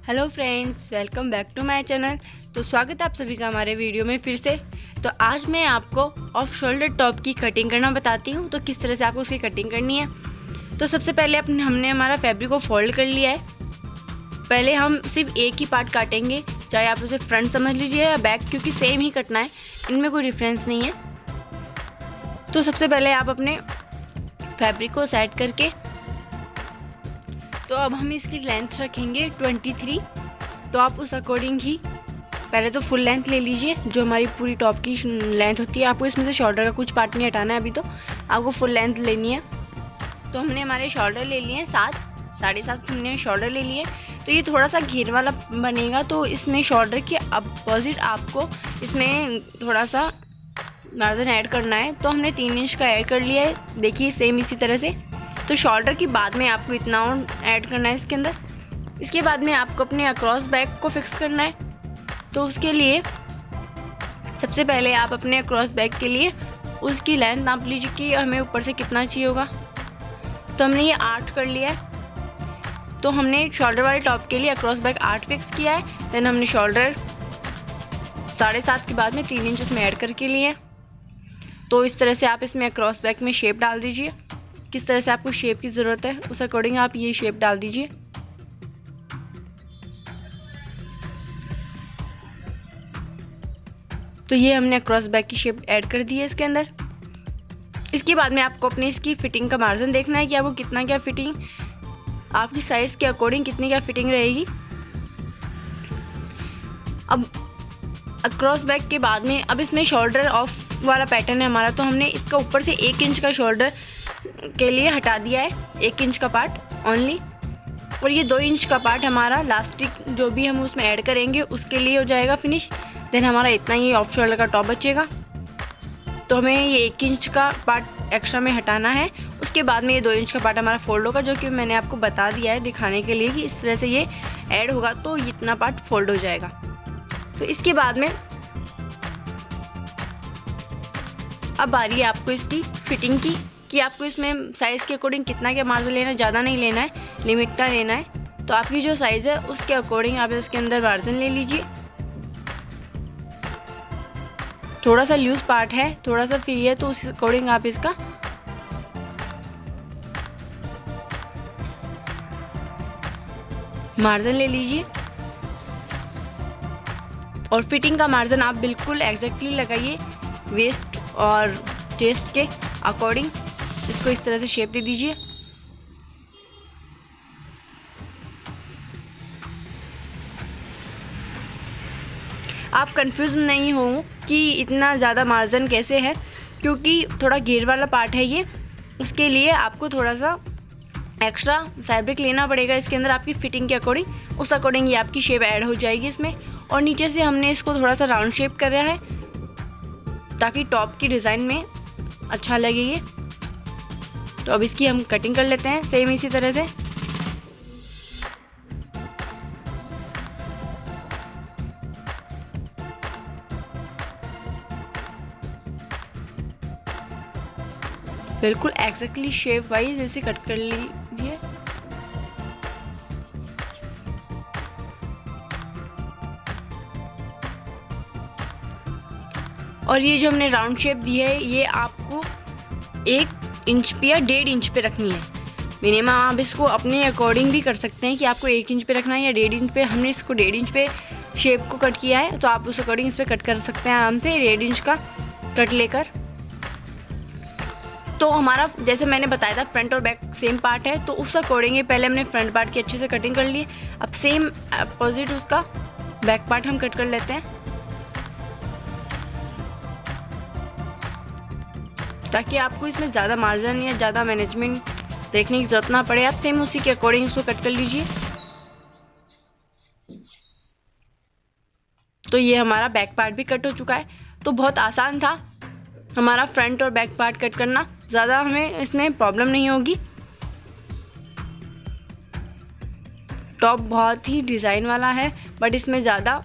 Hello friends, welcome back to my channel. तो स्वागत है आप सभी का हमारे वीडियो में फिर से। तो आज मैं आपको ऑफ शोल्डर टॉप की कटिंग करना बताती हूँ। तो किस तरह से आपको उसकी कटिंग करनी है। तो सबसे पहले हमने हमारा फैब्रिक को फोल्ड कर लिया है। पहले हम सिर्फ एक ही पार्ट काटेंगे, चाहे आप उसे फ्रंट समझ लीजिए या बैक, क्योंकि सेम ही कटना है, इनमें कोई डिफरेंस नहीं है। तो सबसे पहले आप अपने फैब्रिक को सेट करके, तो अब हम इसकी लेंथ रखेंगे 23। तो आप उस अकॉर्डिंग ही पहले तो फुल लेंथ ले लीजिए, जो हमारी पूरी टॉप की लेंथ होती है। आपको इसमें से शोल्डर का कुछ पार्ट नहीं हटाना है, अभी तो आपको फुल लेंथ लेनी है। तो हमने हमारे शोल्डर ले लिए हैं 7.5 हमने शोल्डर ले लिए। तो ये थोड़ा सा घेर वाला बनेगा, तो इसमें शोल्डर के अपोजिट आपको इसमें थोड़ा सा मार्जिन ऐड करना है। तो हमने 3 इंच का ऐड कर लिया है, देखिए सेम इसी तरह से। तो शोल्डर की बाद में आपको इतना और ऐड करना है इसके अंदर। इसके बाद में आपको अपने अक्रॉस बैक को फिक्स करना है। तो उसके लिए सबसे पहले आप अपने अक्रॉस बैक के लिए उसकी लेंथ नाप लीजिए कि हमें ऊपर से कितना चाहिए होगा। तो हमने ये 8 कर लिया है। तो हमने शोल्डर वाले टॉप के लिए अक्रॉस बैक 8 फिक्स किया है। देन हमने शोल्डर 7.5 के बाद में 3 इंच उसमें ऐड करके लिए। तो इस तरह से आप इसमें अक्रॉस बैक में शेप डाल दीजिए। किस तरह से आपको शेप की ज़रूरत है उस अकॉर्डिंग आप ये शेप डाल दीजिए। तो ये हमने अक्रॉस बैक की शेप ऐड कर दी है इसके अंदर। इसके बाद में आपको अपनी इसकी फिटिंग का मार्जिन देखना है कि आपको कितना क्या फिटिंग, आपकी साइज़ के अकॉर्डिंग कितनी क्या फिटिंग रहेगी। अब अक्रॉस बैक के बाद में अब इसमें शोल्डर ऑफ वाला पैटर्न है हमारा, तो हमने इसका ऊपर से 1 इंच का शोल्डर के लिए हटा दिया है, 1 इंच का पार्ट ओनली। और ये 2 इंच का पार्ट हमारा लास्टिक जो भी हम उसमें ऐड करेंगे उसके लिए हो जाएगा फिनिश। देन हमारा इतना ही ऑफ शोल्डर का टॉप बचेगा। तो हमें ये 1 इंच का पार्ट एक्स्ट्रा में हटाना है। उसके बाद में ये 2 इंच का पार्ट हमारा फोल्ड होगा, जो कि मैंने आपको बता दिया है दिखाने के लिए कि इस तरह से ये ऐड होगा तो इतना पार्ट फोल्ड हो जाएगा। तो इसके बाद में अब बारी है आपको इसकी फिटिंग की कि आपको इसमें साइज़ के अकॉर्डिंग कितना क्या मार्जिन लेना है। ज़्यादा नहीं लेना है, लिमिट का लेना है। तो आपकी जो साइज़ है उसके अकॉर्डिंग आप इसके अंदर मार्जिन ले लीजिए। थोड़ा सा लूज पार्ट है, थोड़ा सा फ्री है, तो उस अकॉर्डिंग आप इसका मार्जिन ले लीजिए। और फिटिंग का मार्जिन आप बिल्कुल एग्जैक्टली लगाइए, वेस्ट और चेस्ट के अकॉर्डिंग इसको इस तरह से शेप दे दीजिए। आप कंफ्यूज नहीं हो कि इतना ज़्यादा मार्जिन कैसे है, क्योंकि थोड़ा घेर वाला पार्ट है ये, उसके लिए आपको थोड़ा सा एक्स्ट्रा फैब्रिक लेना पड़ेगा इसके अंदर आपकी फिटिंग के अकॉर्डिंग। उस अकॉर्डिंग ये आपकी शेप ऐड हो जाएगी इसमें। और नीचे से हमने इसको थोड़ा सा राउंड शेप कर रहा है ताकि टॉप की डिज़ाइन में अच्छा लगे ये। तो अब इसकी हम कटिंग कर लेते हैं सेम इसी तरह से। बिल्कुल एग्जैक्टली शेप वाइज ऐसे कट कर लीजिए। और ये जो हमने राउंड शेप दी है ये आपको 1 इंच पे या 1.5 इंच पे रखनी है मिनिमम। आप इसको अपने अकॉर्डिंग भी कर सकते हैं कि आपको 1 इंच पे रखना है या 1.5 इंच पे। हमने इसको 1.5 इंच पे शेप को कट किया है, तो आप उस अकॉर्डिंग इस पर कट कर सकते हैं आराम से 1.5 इंच का कट लेकर। तो हमारा जैसे मैंने बताया था फ्रंट और बैक सेम पार्ट है, तो उस अकॉर्डिंग पहले हमने फ्रंट पार्ट की अच्छे से कटिंग कर ली। अब सेम अपोजिट उसका बैक पार्ट हम कट कर लेते हैं, ताकि आपको इसमें ज़्यादा मार्जिन या ज़्यादा मैनेजमेंट देखने की ज़रूरत ना पड़े। आप सेम उसी के अकॉर्डिंग इसको कट कर लीजिए। तो ये हमारा बैक पार्ट भी कट हो चुका है। तो बहुत आसान था हमारा फ्रंट और बैक पार्ट कट करना, ज़्यादा हमें इसमें प्रॉब्लम नहीं होगी। टॉप बहुत ही डिज़ाइन वाला है, बट इसमें ज़्यादा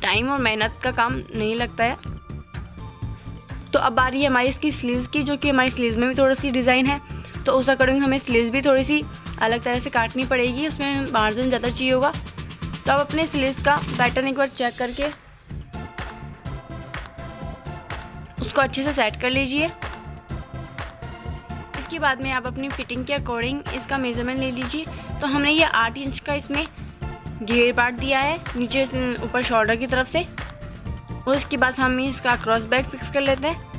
टाइम और मेहनत का काम नहीं लगता है। तो अब आ रही है हमारी इसकी स्लीव्स की, जो कि हमारी स्लीव्स में भी थोड़ी सी डिज़ाइन है। तो उस अकॉर्डिंग हमें स्लीव्स भी थोड़ी सी अलग तरह से काटनी पड़ेगी, उसमें मार्जिन ज़्यादा चाहिए होगा। तो आप अपने स्लीव्स का पैटर्न एक बार चेक करके उसको अच्छे से सेट कर लीजिए। इसके बाद में आप अपनी फिटिंग के अकॉर्डिंग इसका मेज़रमेंट ले लीजिए। तो हमने ये 8 इंच का इसमें घेर पार्ट दिया है नीचे ऊपर शोल्डर की तरफ से। और उसके बाद हम इसका क्रॉस बैक फिक्स कर लेते हैं।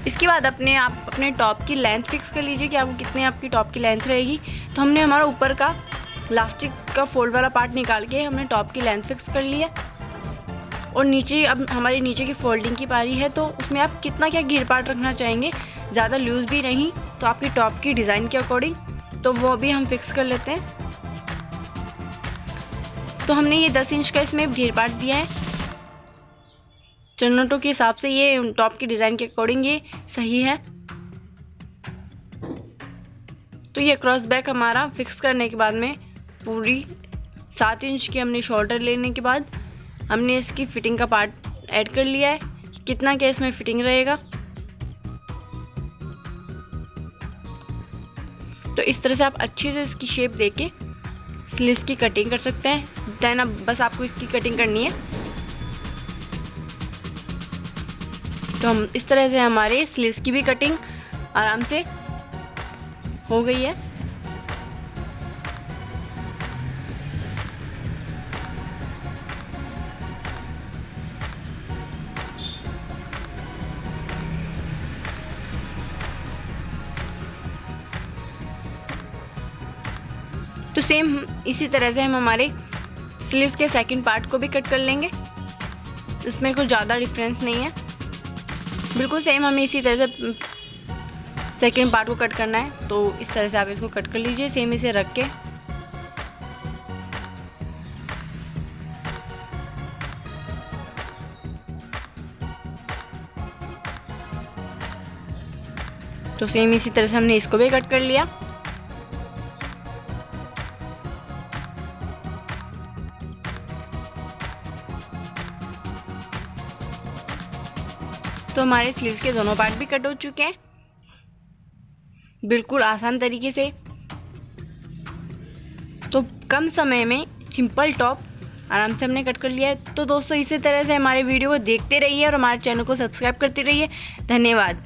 इसके बाद आप अपने टॉप की लेंथ फिक्स कर लीजिए कि आपको कितनी आपकी टॉप की लेंथ रहेगी। तो हमने हमारा ऊपर का इलास्टिक का फोल्ड वाला पार्ट निकाल के हमने टॉप की लेंथ फिक्स कर ली है। और नीचे अब हमारी नीचे की फोल्डिंग की पारी है, तो उसमें आप कितना क्या घेर पार्ट रखना चाहेंगे, ज़्यादा लूज़ भी नहीं, तो आपकी टॉप की डिज़ाइन के अकॉर्डिंग तो वो भी हम फिक्स कर लेते हैं। तो हमने ये 10 इंच का इसमें घेर पार्ट दिया है। चुन्नटों के हिसाब से ये टॉप की डिज़ाइन के अकॉर्डिंग ये सही है। तो ये क्रॉस बैक हमारा फिक्स करने के बाद में पूरी 7 इंच की हमने शोल्डर लेने के बाद हमने इसकी फिटिंग का पार्ट ऐड कर लिया है, कितना क्या इसमें फिटिंग रहेगा। तो इस तरह से आप अच्छे से इसकी शेप देके स्लीव्स की कटिंग कर सकते हैं। देन अब बस आपको इसकी कटिंग करनी है। तो हम इस तरह से हमारे स्लीव्स की भी कटिंग आराम से हो गई है। तो सेम इसी तरह से हम हमारे स्लीव्स के सेकंड पार्ट को भी कट कर लेंगे। इसमें कुछ ज़्यादा डिफरेंस नहीं है, बिल्कुल सेम हमें इसी तरह से सेकंड पार्ट को कट करना है। तो इस तरह से आप इसको कट कर लीजिए सेम इसे रख के। तो सेम इसी तरह से हमने इसको भी कट कर लिया। तो हमारे स्लीव्स के दोनों पार्ट भी कट हो चुके हैं बिल्कुल आसान तरीके से। तो कम समय में सिंपल टॉप आराम से हमने कट कर लिया है। तो दोस्तों इसी तरह से हमारे वीडियो को देखते रहिए और हमारे चैनल को सब्सक्राइब करते रहिए। धन्यवाद।